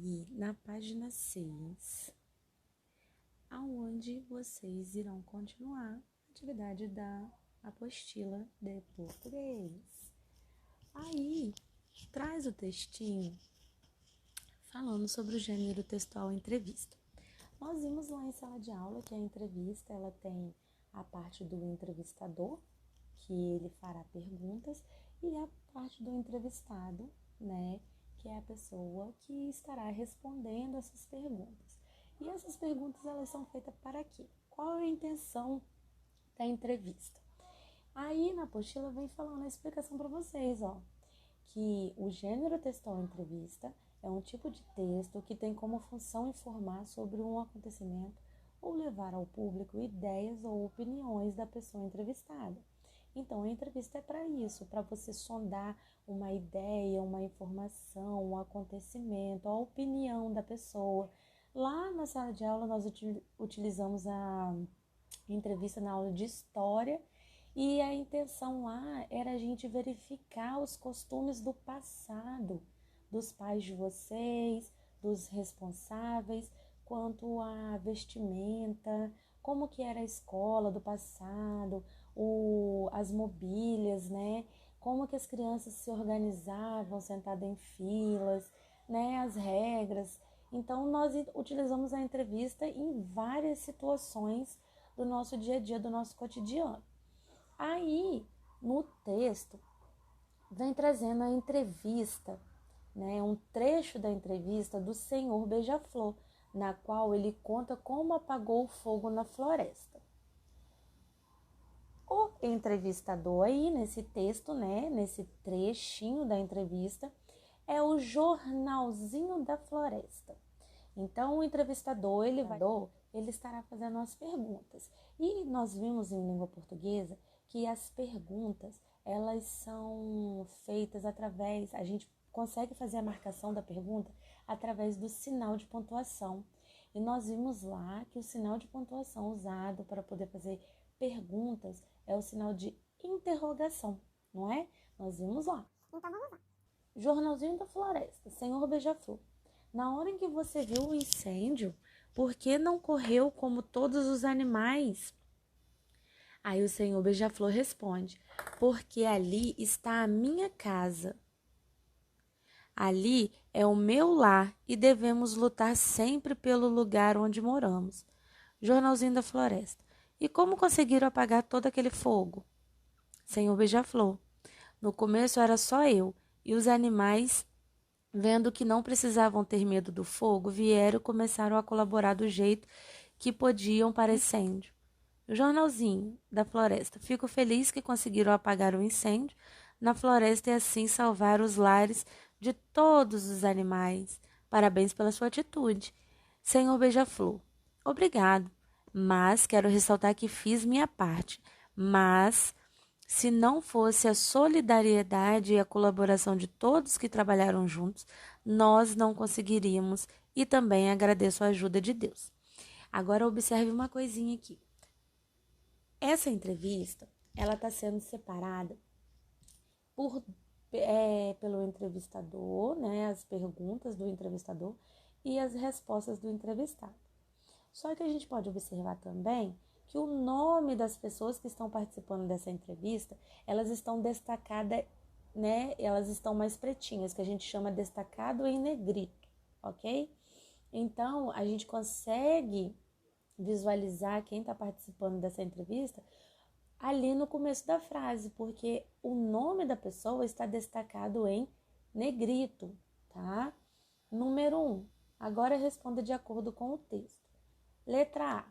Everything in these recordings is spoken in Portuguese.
aí na página 6, aonde vocês irão continuar a atividade da apostila de português. Aí, traz o textinho falando sobre o gênero textual entrevista. Nós vimos lá em sala de aula que a entrevista, ela tem a parte do entrevistador, que ele fará perguntas, e a parte do entrevistado, né, que é a pessoa que estará respondendo essas perguntas. E essas perguntas, elas são feitas para quê? Qual é a intenção da entrevista? Aí na apostila vem falando a explicação para vocês, que o gênero textual entrevista é um tipo de texto que tem como função informar sobre um acontecimento ou levar ao público ideias ou opiniões da pessoa entrevistada. Então, a entrevista é para isso, para você sondar uma ideia, uma informação, um acontecimento, a opinião da pessoa. Lá na sala de aula, nós utilizamos a entrevista na aula de história e a intenção lá era a gente verificar os costumes do passado, dos pais de vocês, dos responsáveis, quanto à vestimenta, como que era a escola do passado, as mobílias, né? Como que as crianças se organizavam sentadas em filas, né? As regras. Então, nós utilizamos a entrevista em várias situações do nosso dia a dia, do nosso cotidiano. Aí, no texto, vem trazendo a entrevista, né? Um trecho da entrevista do Senhor Beija-Flor, na qual ele conta como apagou o fogo na floresta. O entrevistador aí, nesse texto, né, nesse trechinho da entrevista, é o Jornalzinho da Floresta. Então, o entrevistador, ele estará fazendo as perguntas. E nós vimos em língua portuguesa que as perguntas, elas são feitas através, a gente consegue fazer a marcação da pergunta através do sinal de pontuação. E nós vimos lá que o sinal de pontuação usado para poder fazer perguntas é o sinal de interrogação, não é? Nós vimos lá. Então vamos lá. Jornalzinho da Floresta, Senhor Beija-Flor. Na hora em que você viu o incêndio, por que não correu como todos os animais? Aí o Senhor Beija-Flor responde: porque ali está a minha casa. Ali é o meu lar e devemos lutar sempre pelo lugar onde moramos. Jornalzinho da Floresta. E como conseguiram apagar todo aquele fogo? Senhor Beija-Flor. No começo era só eu, e os animais, vendo que não precisavam ter medo do fogo, vieram e começaram a colaborar do jeito que podiam para o incêndio. Jornalzinho da Floresta. Fico feliz que conseguiram apagar o incêndio na floresta e assim salvar os lares de todos os animais. Parabéns pela sua atitude, Senhor Beija-Flor. Obrigado, mas quero ressaltar que fiz minha parte. Mas, se não fosse a solidariedade e a colaboração de todos que trabalharam juntos, nós não conseguiríamos e também agradeço a ajuda de Deus. Agora observe uma coisinha aqui. Essa entrevista, ela está sendo separada pelo entrevistador, né, as perguntas do entrevistador e as respostas do entrevistado. Só que a gente pode observar também que o nome das pessoas que estão participando dessa entrevista, elas estão destacadas, né, elas estão mais pretinhas, que a gente chama destacado em negrito, ok? Então, a gente consegue visualizar quem está participando dessa entrevista ali no começo da frase, porque o nome da pessoa está destacado em negrito, tá? Número 1. Agora responda de acordo com o texto. Letra A.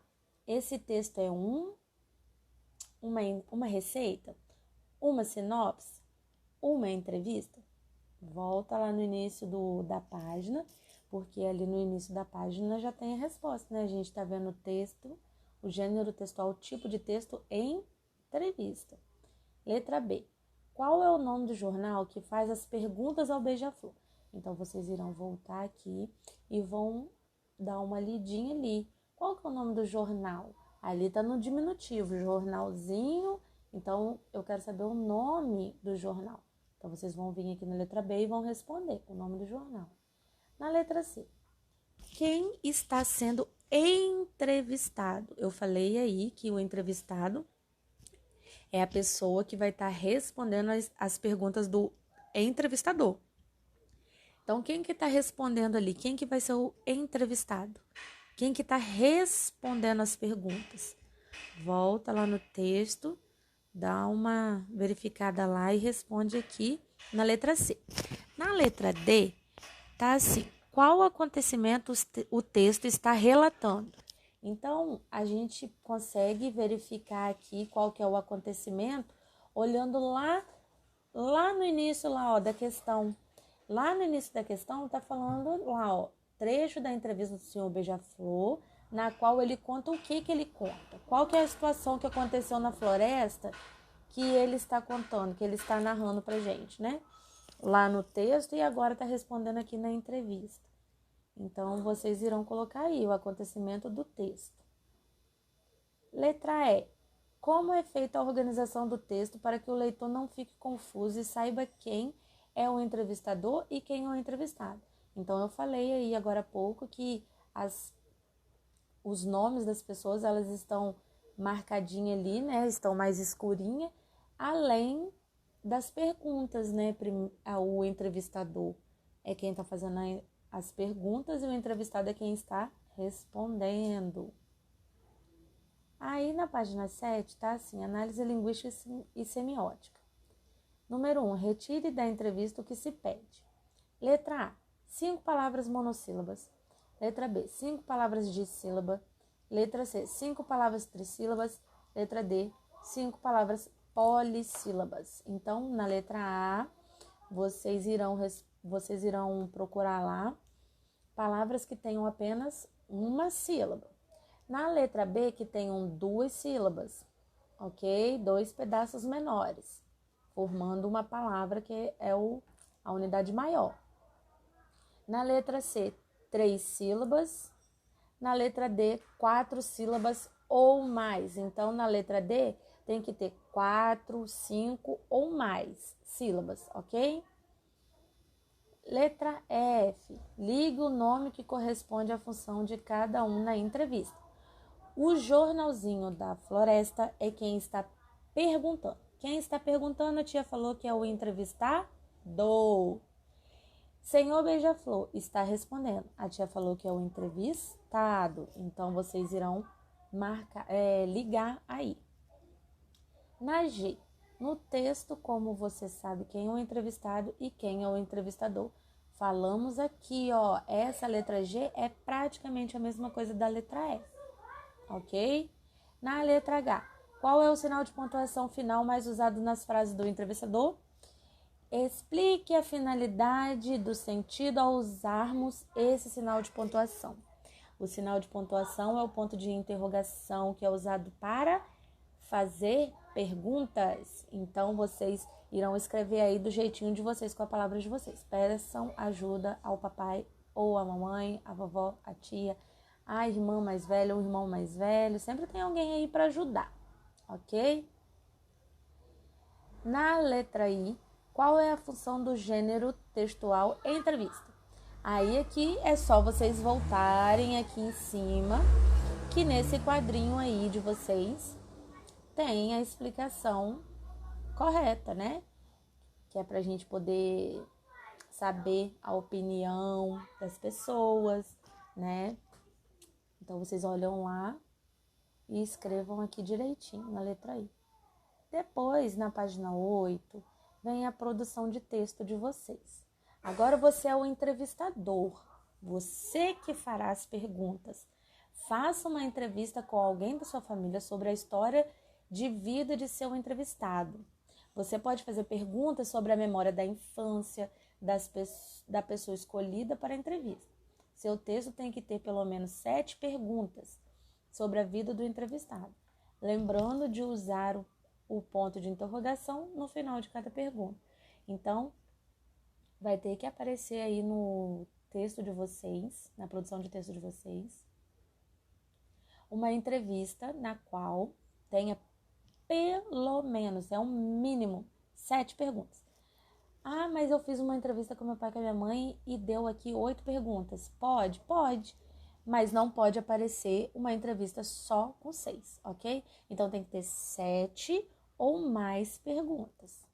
Esse texto é uma receita? Uma sinopse? Uma entrevista? Volta lá no início da página, porque ali no início da página já tem a resposta, né? A gente está vendo o texto, o gênero textual, o tipo de texto em entrevista. Letra B. Qual é o nome do jornal que faz as perguntas ao Beija-Flor? Então, vocês irão voltar aqui e vão dar uma lidinha ali. Qual que é o nome do jornal? Ali está no diminutivo, jornalzinho. Então, eu quero saber o nome do jornal. Então, vocês vão vir aqui na letra B e vão responder o nome do jornal. Na letra C, Quem está sendo entrevistado? Eu falei aí que o entrevistado é a pessoa que vai estar respondendo as perguntas do entrevistador. Então, quem que está respondendo ali? Quem que vai ser o entrevistado? Quem que está respondendo as perguntas? Volta lá no texto, dá uma verificada lá e responde aqui na letra C. Na letra D, tá assim, qual acontecimento o texto está relatando? Então, a gente consegue verificar aqui qual que é o acontecimento, olhando lá no início lá, ó, da questão. Lá no início da questão, tá falando lá, ó, trecho da entrevista do senhor Beija-Flor, na qual ele conta o que ele conta. Qual que é a situação que aconteceu na floresta que ele está contando, que ele está narrando pra gente, né? Lá no texto e agora tá respondendo aqui na entrevista. Então, vocês irão colocar aí o acontecimento do texto. Letra E. Como é feita a organização do texto para que o leitor não fique confuso e saiba quem é o entrevistador e quem é o entrevistado? Então, eu falei aí agora há pouco que os nomes das pessoas, elas estão marcadinhas ali, né? Estão mais escurinhas, além das perguntas, né? O entrevistador é quem está fazendo as perguntas e o entrevistado é quem está respondendo. Aí na página 7 tá assim, análise linguística e semiótica. Número 1, retire da entrevista o que se pede. Letra A, 5 palavras monossílabas. Letra B, 5 palavras dissílaba. Letra C, 5 palavras trissílabas. Letra D, 5 palavras polissílabas. Então, na letra A, vocês irão procurar lá palavras que tenham apenas uma sílaba. Na letra B, que tenham 2 sílabas, ok? 2 pedaços menores, formando uma palavra que é a unidade maior. Na letra C, 3 sílabas. Na letra D, 4 sílabas ou mais. Então, na letra D, tem que ter 4, 5 ou mais sílabas, ok? Letra F, ligue o nome que corresponde à função de cada um na entrevista. O jornalzinho da floresta é quem está perguntando. Quem está perguntando, a tia falou que é o entrevistador. Senhor Beija-Flor está respondendo. A tia falou que é o entrevistado. Então, vocês irão ligar aí. Na G, no texto, como você sabe quem é o entrevistado e quem é o entrevistador. Falamos aqui, ó, essa letra G é praticamente a mesma coisa da letra E. Ok? Na letra H, qual é o sinal de pontuação final mais usado nas frases do entrevistador? Explique a finalidade do sentido ao usarmos esse sinal de pontuação. O sinal de pontuação é o ponto de interrogação que é usado para fazer perguntas. Então, vocês irão escrever aí do jeitinho de vocês, com a palavra de vocês. Peçam ajuda ao papai ou à mamãe, à vovó, à tia, a irmã mais velha ou o irmão mais velho, sempre tem alguém aí para ajudar, ok? Na letra I, qual é a função do gênero textual em entrevista? Aí aqui é só vocês voltarem aqui em cima, que nesse quadrinho aí de vocês tem a explicação correta, né? Que é pra gente poder saber a opinião das pessoas, né? Então, vocês olham lá e escrevam aqui direitinho na letra I. Depois, na página 8, vem a produção de texto de vocês. Agora você é o entrevistador, você que fará as perguntas. Faça uma entrevista com alguém da sua família sobre a história de vida de seu entrevistado. Você pode fazer perguntas sobre a memória da infância da pessoa escolhida para a entrevista. Seu texto tem que ter pelo menos 7 perguntas sobre a vida do entrevistado, lembrando de usar o ponto de interrogação no final de cada pergunta. Então, vai ter que aparecer aí no texto de vocês, na produção de texto de vocês, uma entrevista na qual tenha pelo menos, é um mínimo, 7 perguntas. Ah, mas eu fiz uma entrevista com meu pai e com a minha mãe e deu aqui 8 perguntas. Pode? Pode. mas não pode aparecer uma entrevista só com 6, ok? Então tem que ter 7 ou mais perguntas.